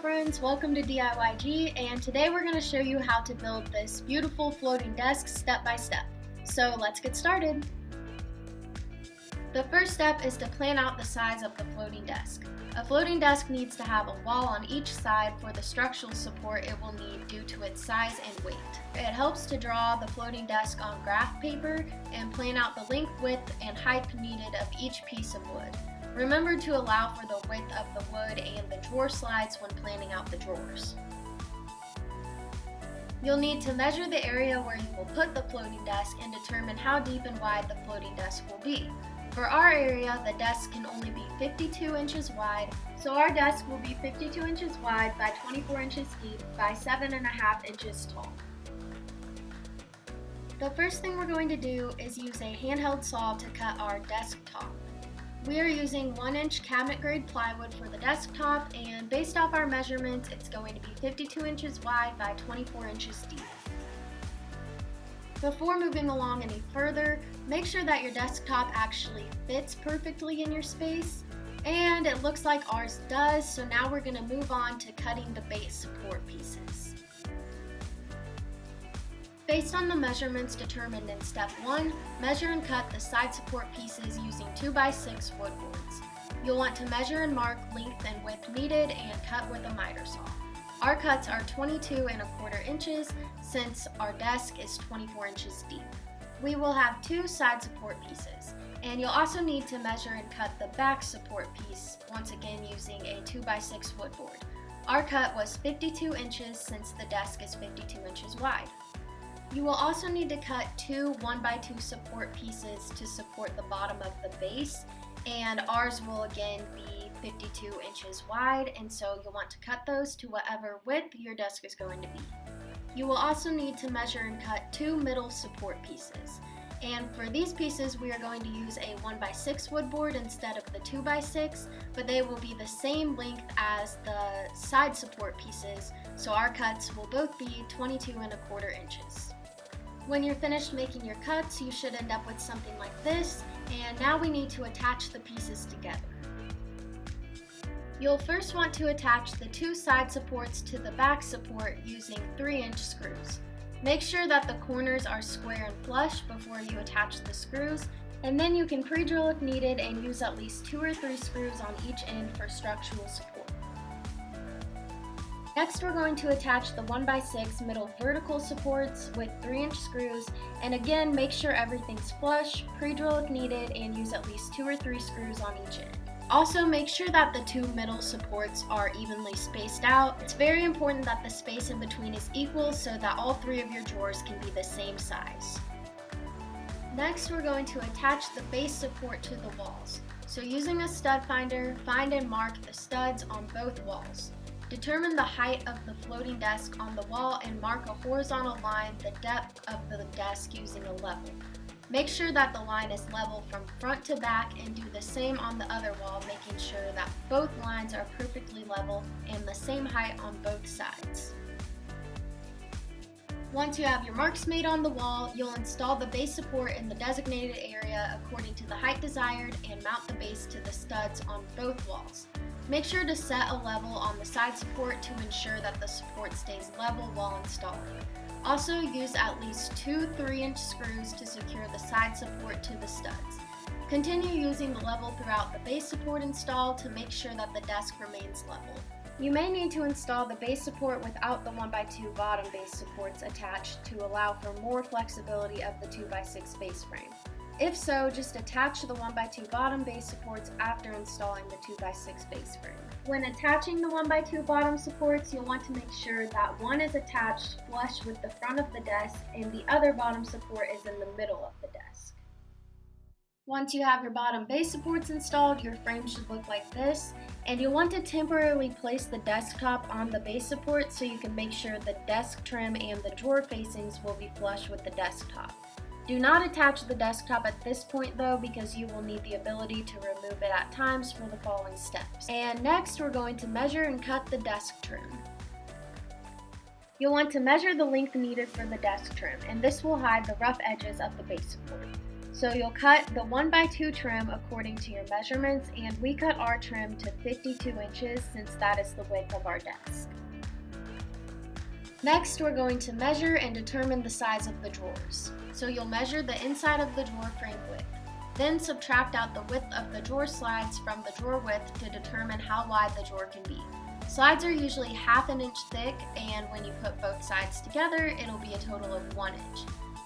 friends, welcome to DIYG, and today we're going to show you how to build this beautiful floating desk step by step. So let's get started. The first step is to plan out the size of the floating desk. A floating desk needs to have a wall on each side for the structural support it will need due to its size and weight. It helps to draw the floating desk on graph paper and plan out the length, width, and height needed of each piece of wood. Remember to allow for the width of the wood and the drawer slides when planning out the drawers. You'll need to measure the area where you will put the floating desk and determine how deep and wide the floating desk will be. For our area, the desk can only be 52 inches wide, so our desk will be 52 inches wide by 24 inches deep by 7.5 inches tall. The first thing we're going to do is use a handheld saw to cut our desk top. We are using 1-inch cabinet grade plywood for the desktop, and based off our measurements, it's going to be 52 inches wide by 24 inches deep. Before moving along any further, make sure that your desktop actually fits perfectly in your space, and it looks like ours does, so now we're going to move on to cutting the base support pieces. Based on the measurements determined in step 1, measure and cut the side support pieces using 2x6 wood boards. You'll want to measure and mark length and width needed and cut with a miter saw. Our cuts are 22.25 inches since our desk is 24 inches deep. We will have 2 side support pieces, and you'll also need to measure and cut the back support piece, once again using a 2x6 wood board. Our cut was 52 inches since the desk is 52 inches wide. You will also need to cut 2 1x2 support pieces to support the bottom of the base, and ours will again be 52 inches wide, and so you'll want to cut those to whatever width your desk is going to be. You will also need to measure and cut 2 middle support pieces, and for these pieces we are going to use a 1x6 wood board instead of the 2x6, but they will be the same length as the side support pieces, so our cuts will both be 22.25 inches. When you're finished making your cuts, you should end up with something like this, and now we need to attach the pieces together. You'll first want to attach the 2 side supports to the back support using 3-inch screws. Make sure that the corners are square and flush before you attach the screws, and then you can pre-drill if needed and use at least 2 or 3 screws on each end for structural support. Next, we're going to attach the 1x6 middle vertical supports with 3-inch screws, and again, make sure everything's flush, pre-drill if needed, and use at least 2 or 3 screws on each end. Also, make sure that the 2 middle supports are evenly spaced out. It's very important that the space in between is equal so that all 3 of your drawers can be the same size. Next, we're going to attach the base support to the walls. So using a stud finder, find and mark the studs on both walls. Determine the height of the floating desk on the wall and mark a horizontal line the depth of the desk using a level. Make sure that the line is level from front to back and do the same on the other wall, making sure that both lines are perfectly level and the same height on both sides. Once you have your marks made on the wall, you'll install the base support in the designated area according to the height desired and mount the base to the studs on both walls. Make sure to set a level on the side support to ensure that the support stays level while installing. Also, use at least 2 3-inch screws to secure the side support to the studs. Continue using the level throughout the base support install to make sure that the desk remains level. You may need to install the base support without the 1x2 bottom base supports attached to allow for more flexibility of the 2x6 base frame. If so, just attach the 1x2 bottom base supports after installing the 2x6 base frame. When attaching the 1x2 bottom supports, you'll want to make sure that one is attached flush with the front of the desk and the other bottom support is in the middle of the desk. Once you have your bottom base supports installed, your frame should look like this, and you'll want to temporarily place the desktop on the base support so you can make sure the desk trim and the drawer facings will be flush with the desktop. Do not attach the desktop at this point though, because you will need the ability to remove it at times for the following steps. And next, we're going to measure and cut the desk trim. You'll want to measure the length needed for the desk trim, and this will hide the rough edges of the base support. So you'll cut the 1x2 trim according to your measurements, and we cut our trim to 52 inches since that is the width of our desk. Next, we're going to measure and determine the size of the drawers. So you'll measure the inside of the drawer frame width. Then subtract out the width of the drawer slides from the drawer width to determine how wide the drawer can be. Slides are usually ½ inch thick, and when you put both sides together, it'll be a total of 1 inch.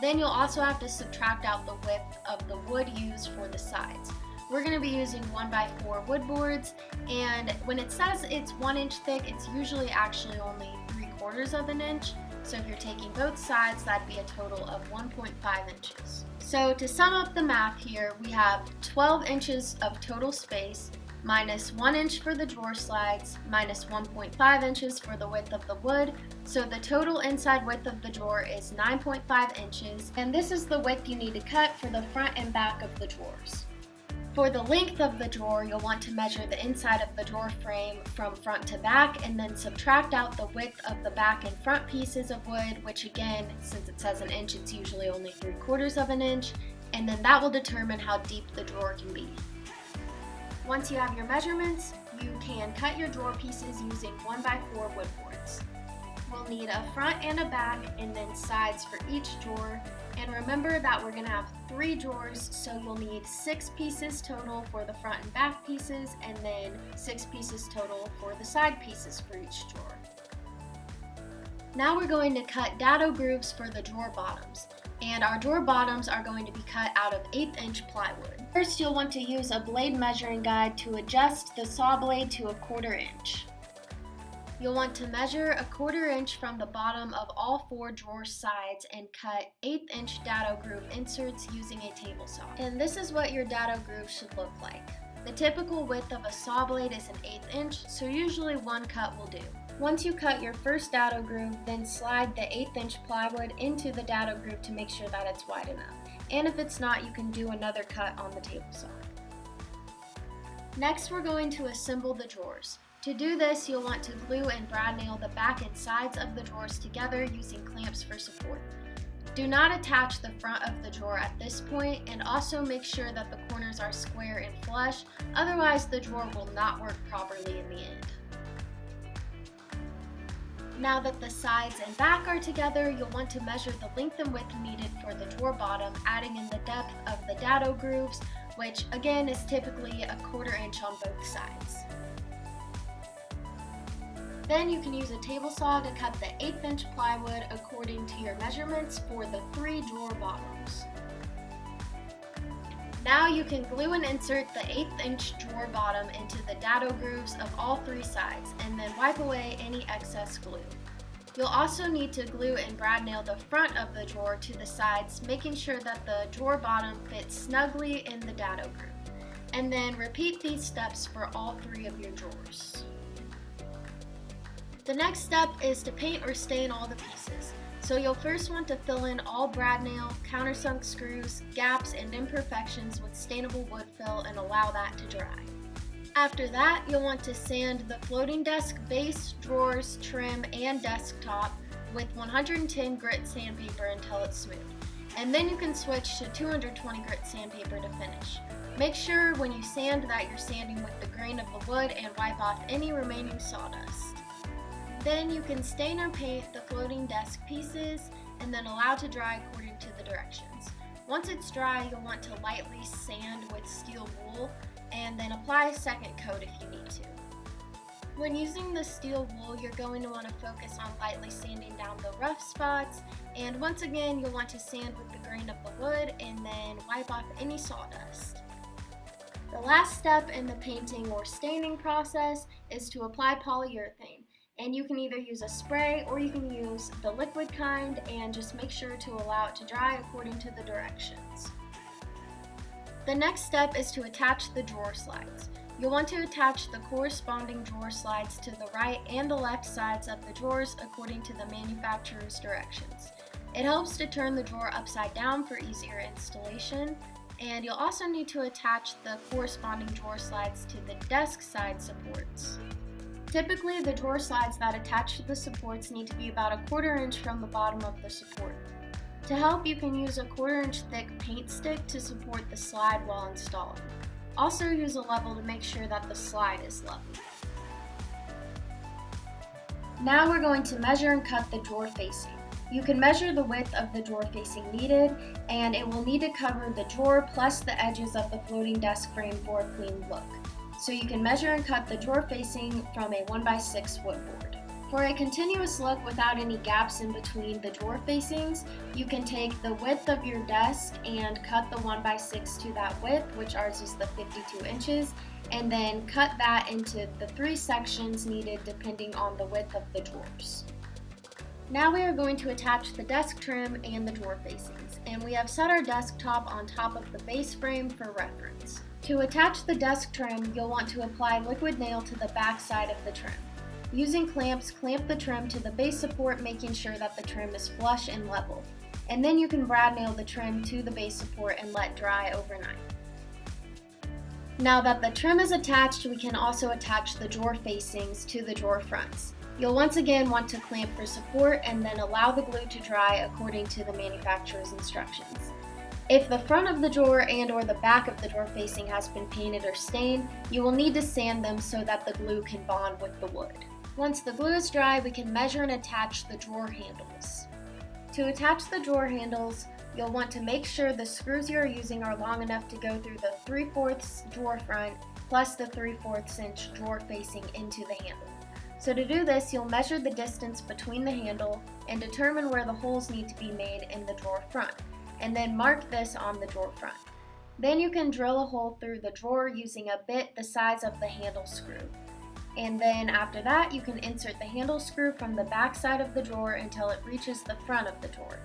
Then you'll also have to subtract out the width of the wood used for the sides. We're going to be using 1x4 wood boards, and when it says it's 1 inch thick, it's usually actually only 3/4 of an inch. So if you're taking both sides, that'd be a total of 1.5 inches. So to sum up the math here, we have 12 inches of total space, minus 1 inch for the drawer slides, minus 1.5 inches for the width of the wood. So the total inside width of the drawer is 9.5 inches, and this is the width you need to cut for the front and back of the drawers. For the length of the drawer, you'll want to measure the inside of the drawer frame from front to back and then subtract out the width of the back and front pieces of wood, which again, since it says an inch, it's usually only 3/4 of an inch, and then that will determine how deep the drawer can be. Once you have your measurements, you can cut your drawer pieces using 1x4 wood boards. We'll need a front and a back and then sides for each drawer. And remember that we're going to have 3 drawers, so you'll need 6 pieces total for the front and back pieces, and then 6 pieces total for the side pieces for each drawer. Now we're going to cut dado grooves for the drawer bottoms, and our drawer bottoms are going to be cut out of 1/8 inch plywood. First, you'll want to use a blade measuring guide to adjust the saw blade to 1/4 inch. You'll want to measure 1/4 inch from the bottom of all 4 drawer sides and cut 1/8 inch dado groove inserts using a table saw. And this is what your dado groove should look like. The typical width of a saw blade is 1/8 inch, so usually 1 cut will do. Once you cut your first dado groove, then slide the 1/8 inch plywood into the dado groove to make sure that it's wide enough. And if it's not, you can do another cut on the table saw. Next, we're going to assemble the drawers. To do this, you'll want to glue and brad nail the back and sides of the drawers together using clamps for support. Do not attach the front of the drawer at this point, and also make sure that the corners are square and flush, otherwise the drawer will not work properly in the end. Now that the sides and back are together, you'll want to measure the length and width needed for the drawer bottom, adding in the depth of the dado grooves, which again is typically 1/4 inch on both sides. Then you can use a table saw to cut the 1/8 inch plywood according to your measurements for the 3 drawer bottoms. Now you can glue and insert the 1/8 inch drawer bottom into the dado grooves of all 3 sides and then wipe away any excess glue. You'll also need to glue and brad nail the front of the drawer to the sides, making sure that the drawer bottom fits snugly in the dado groove. And then repeat these steps for all 3 of your drawers. The next step is to paint or stain all the pieces. So you'll first want to fill in all brad nail, countersunk screws, gaps, and imperfections with stainable wood fill and allow that to dry. After that, you'll want to sand the floating desk base, drawers, trim, and desktop with 110 grit sandpaper until it's smooth. And then you can switch to 220 grit sandpaper to finish. Make sure when you sand that you're sanding with the grain of the wood and wipe off any remaining sawdust. Then you can stain or paint the floating desk pieces and then allow to dry according to the directions. Once it's dry, you'll want to lightly sand with steel wool and then apply a second coat if you need to. When using the steel wool, you're going to want to focus on lightly sanding down the rough spots, and once again, you'll want to sand with the grain of the wood and then wipe off any sawdust. The last step in the painting or staining process is to apply polyurethane. And you can either use a spray or you can use the liquid kind, and just make sure to allow it to dry according to the directions. The next step is to attach the drawer slides. You'll want to attach the corresponding drawer slides to the right and the left sides of the drawers according to the manufacturer's directions. It helps to turn the drawer upside down for easier installation, and you'll also need to attach the corresponding drawer slides to the desk side supports. Typically, the drawer slides that attach to the supports need to be about 1/4 inch from the bottom of the support. To help, you can use a 1/4-inch thick paint stick to support the slide while installing. Also use a level to make sure that the slide is level. Now we're going to measure and cut the drawer facing. You can measure the width of the drawer facing needed, and it will need to cover the drawer plus the edges of the floating desk frame for a clean look. So you can measure and cut the drawer facing from a 1x6 wood board. For a continuous look without any gaps in between the drawer facings, you can take the width of your desk and cut the 1x6 to that width, which ours is the 52 inches, and then cut that into the 3 sections needed depending on the width of the drawers. Now we are going to attach the desk trim and the drawer facings, and we have set our desktop on top of the base frame for reference. To attach the desk trim, you'll want to apply liquid nail to the back side of the trim. Using clamps, clamp the trim to the base support, making sure that the trim is flush and level. And then you can brad nail the trim to the base support and let dry overnight. Now that the trim is attached, we can also attach the drawer facings to the drawer fronts. You'll once again want to clamp for support and then allow the glue to dry according to the manufacturer's instructions. If the front of the drawer and or the back of the drawer facing has been painted or stained, you will need to sand them so that the glue can bond with the wood. Once the glue is dry, we can measure and attach the drawer handles. To attach the drawer handles, you'll want to make sure the screws you are using are long enough to go through the 3/4 drawer front plus the 3/4 inch drawer facing into the handle. So to do this, you'll measure the distance between the handle and determine where the holes need to be made in the drawer front, and then mark this on the drawer front. Then you can drill a hole through the drawer using a bit the size of the handle screw. And then after that, you can insert the handle screw from the back side of the drawer until it reaches the front of the drawer.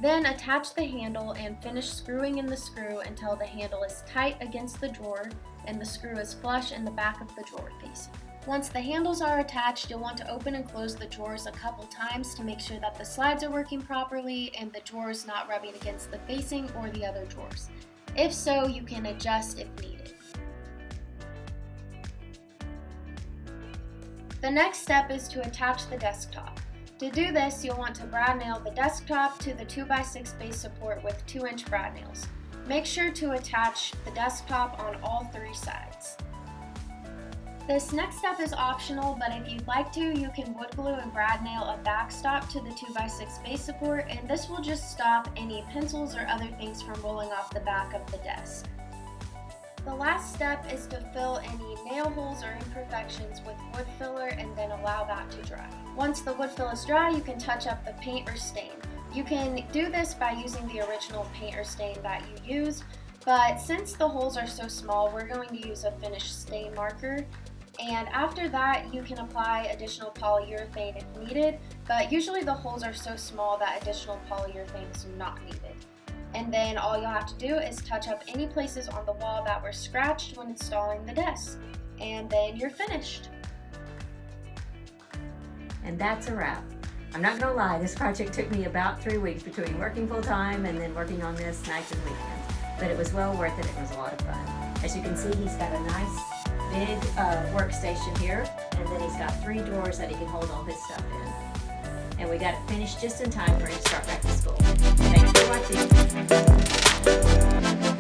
Then attach the handle and finish screwing in the screw until the handle is tight against the drawer and the screw is flush in the back of the drawer facing. Once the handles are attached, you'll want to open and close the drawers a couple times to make sure that the slides are working properly and the drawers not rubbing against the facing or the other drawers. If so, you can adjust if needed. The next step is to attach the desktop. To do this, you'll want to brad nail the desktop to the 2x6 base support with 2-inch brad nails. Make sure to attach the desktop on all 3 sides. This next step is optional, but if you'd like to, you can wood glue and brad nail a backstop to the 2x6 base support, and this will just stop any pencils or other things from rolling off the back of the desk. The last step is to fill any nail holes or imperfections with wood filler and then allow that to dry. Once the wood fill is dry, you can touch up the paint or stain. You can do this by using the original paint or stain that you used, but since the holes are so small, we're going to use a finished stain marker. And after that, you can apply additional polyurethane if needed, but usually the holes are so small that additional polyurethane is not needed. And then all you'll have to do is touch up any places on the wall that were scratched when installing the desk. And then you're finished. And that's a wrap. I'm not gonna lie, this project took me about 3 weeks between working full time and then working on this nights and weekends. But it was well worth it, it was a lot of fun. As you can see, he's got a nice big workstation here, and then he's got 3 drawers that he can hold all his stuff in. And we got it finished just in time for him to start back to school. Thanks for watching.